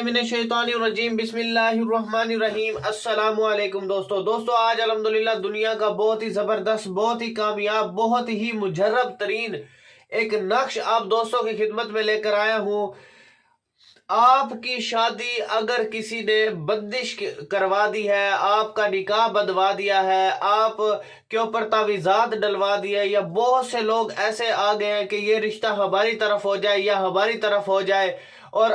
من الشیطان الرجیم بسم اللہ الرحمن الرحیم السلام علیکم دوستو آج الحمدللہ دنیا کا بہت ہی زبردست، بہت ہی کامیاب، بہت ہی مجرب ترین ایک نقش آپ دوستوں کی خدمت میں لے کر آیا ہوں۔ آپ کی شادی اگر کسی نے بندش کروا دی ہے، آپ کا نکاح بدوا دیا ہے، آپ کے اوپر تعویذات ڈلوا دیا، یا بہت سے لوگ ایسے آ گئے ہیں کہ یہ رشتہ ہماری طرف ہو جائے یا ہماری طرف ہو جائے، اور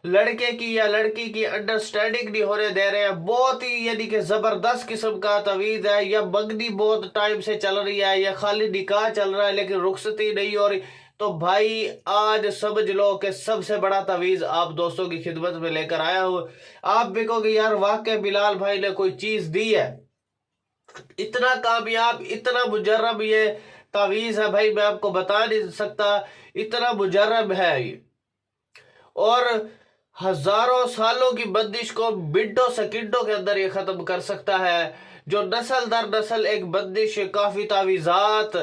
لڑکے کی یا لڑکی کی انڈرسٹینڈنگ نہیں ہونے دے رہے ہیں، بہت ہی یعنی کہ زبردست قسم کا تعویذ ہے، یا منگنی بہت ٹائم سے چل رہی ہے، یا خالی نکاح چل رہا ہے لیکن رخصتی نہیں ہو رہی، تو بھائی آج سمجھ لو کہ سب سے بڑا تعویذ آپ دوستوں کی خدمت میں لے کر آیا ہوں۔ آپ بھی کہو گے یار واقع بلال بھائی نے کوئی چیز دی ہے، اتنا کامیاب، اتنا مجرب یہ تعویذ ہے بھائی، میں آپ کو بتا نہیں سکتا، اتنا مجرب ہے یہ، اور ہزاروں سالوں کی بندش کو منٹوں سیکنڈوں کے اندر یہ ختم کر سکتا ہے۔ جو نسل در نسل ایک بندش، کافی تعویذات،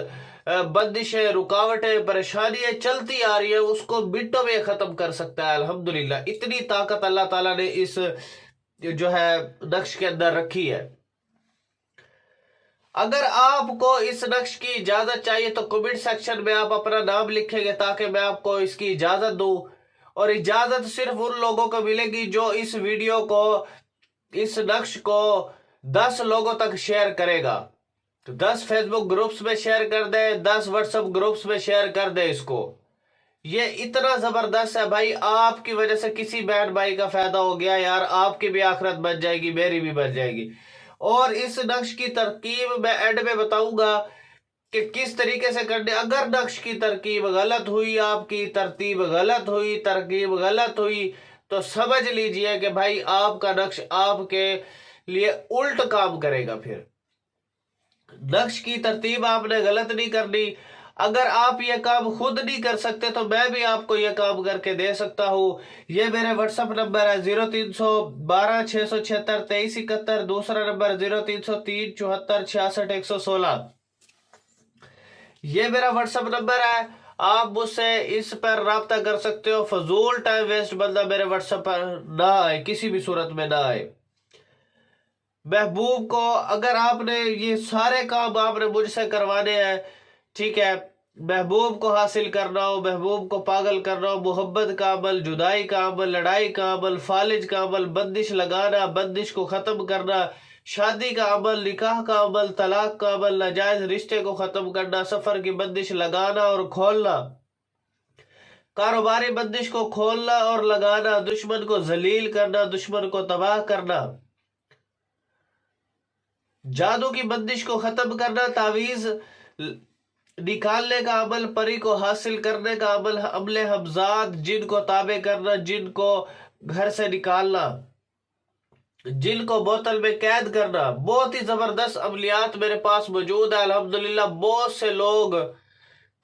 بندشیں، رکاوٹیں، پریشانیاں چلتی آ رہی ہیں، اس کو منٹوں میں ختم کر سکتا ہے۔ الحمدللہ اتنی طاقت اللہ تعالیٰ نے اس جو ہے نقش کے اندر رکھی ہے۔ اگر آپ کو اس نقش کی اجازت چاہیے تو کمنٹ سیکشن میں آپ اپنا نام لکھیں گے تاکہ میں آپ کو اس کی اجازت دوں، اور اجازت صرف ان لوگوں کو ملے گی جو اس ویڈیو کو، اس نقش کو 10 لوگوں تک شیئر کرے گا۔ 10 فیس بک گروپس میں شیئر کر دے، 10 واٹس ایپ گروپس میں شیئر کر دے اس کو۔ یہ اتنا زبردست ہے بھائی، آپ کی وجہ سے کسی بہن بھائی کا فائدہ ہو گیا یار، آپ کی بھی آخرت بن جائے گی، میری بھی بن جائے گی۔ اور اس نقش کی ترکیب میں اینڈ میں بتاؤں گا کہ کس طریقے سے کرنے۔ اگر نقش کی ترکیب غلط ہوئی، آپ کی ترتیب غلط ہوئی، ترکیب غلط ہوئی، تو سمجھ لیجئے کہ بھائی آپ کا نقش آپ کے لیے الٹ کام کرے گا۔ پھر نقش کی ترتیب آپ نے غلط نہیں کرنی۔ اگر آپ یہ کام خود نہیں کر سکتے تو میں بھی آپ کو یہ کام کر کے دے سکتا ہوں۔ یہ میرے واٹس ایپ نمبر ہے 0312 676 2371، دوسرا نمبر 0303 74 66 116۔ یہ میرا واٹس ایپ نمبر ہے، آپ مجھ سے اس پر رابطہ کر سکتے ہو۔ فضول ٹائم ویسٹ بندہ میرے واٹس ایپ پر نہ آئے، کسی بھی صورت میں نہ آئے۔ محبوب کو اگر آپ نے یہ سارے کام آپ نے مجھ سے کروانے ہیں، ٹھیک ہے، محبوب کو حاصل کرنا ہو، محبوب کو پاگل کرنا ہو، محبت کا عمل، جدائی کا عمل، لڑائی کا عمل، فالج کا عمل، بندش لگانا، بندش کو ختم کرنا، شادی کا عمل، نکاح کا عمل، طلاق کا عمل، ناجائز رشتے کو ختم کرنا، سفر کی بندش لگانا اور کھولنا، کاروباری بندش کو کھولنا اور لگانا، دشمن کو ذلیل کرنا، دشمن کو تباہ کرنا، جادو کی بندش کو ختم کرنا، تعویذ نکالنے کا عمل، پری کو حاصل کرنے کا عمل، عمل حمزات، جن کو تابع کرنا، جن کو گھر سے نکالنا، جن کو بوتل میں قید کرنا، بہت ہی زبردست عملیات میرے پاس موجود ہے۔ الحمدللہ بہت سے لوگ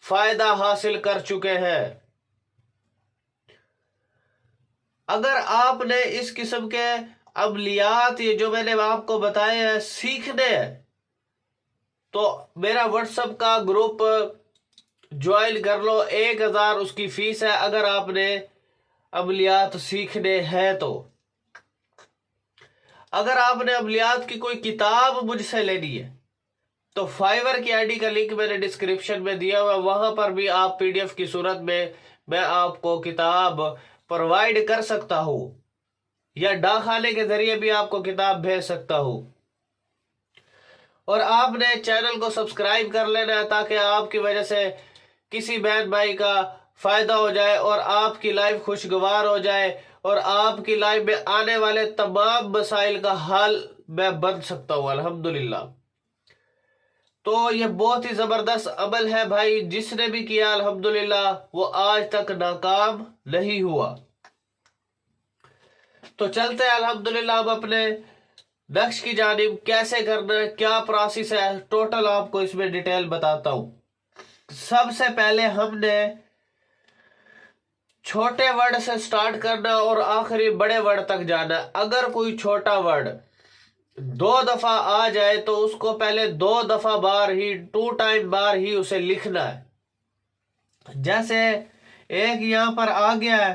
فائدہ حاصل کر چکے ہیں۔ اگر آپ نے اس قسم کے عملیات یہ جو میں نے آپ کو بتائے ہیں سیکھنے ہیں تو میرا واٹس ایپ کا گروپ جوائن کر لو، 1000 اس کی فیس ہے اگر آپ نے عملیات سیکھنے ہیں تو۔ اگر آپ نے عملیات کی کوئی کتاب مجھ سے لینی ہے تو فائیور کی آئی ڈی کا لنک میں نے ڈسکرپشن میں دیا ہوا ہے، وہاں پر بھی آپ پی ڈی ایف کی صورت میں آپ کو کتاب پرووائڈ کر سکتا ہوں، یا ڈاکخانے کے ذریعے بھی آپ کو کتاب بھیج سکتا ہوں۔ اور آپ نے چینل کو سبسکرائب کر لینا ہے تاکہ آپ کی وجہ سے کسی بہن بھائی کا فائدہ ہو جائے اور آپ کی لائف خوشگوار ہو جائے، اور آپ کی لائف میں آنے والے تمام مسائل کا حل میں بن سکتا ہوں الحمدللہ۔ تو یہ بہت ہی زبردست عمل ہے بھائی، جس نے بھی کیا الحمدللہ وہ آج تک ناکام نہیں ہوا۔ تو چلتے ہیں الحمدللہ اب اپنے نقش کی جانب، کیسے کرنا ہے، کیا پروسیس ہے، ٹوٹل آپ کو اس میں ڈیٹیل بتاتا ہوں۔ سب سے پہلے ہم نے چھوٹے ورڈ سے سٹارٹ کرنا اور آخری بڑے ورڈ تک جانا۔ اگر کوئی چھوٹا ورڈ 2 دفعہ آ جائے تو اس کو پہلے 2 دفعہ ٹو ٹائم بار ہی اسے لکھنا ہے۔ جیسے ایک یہاں پر آ گیا ہے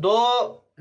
2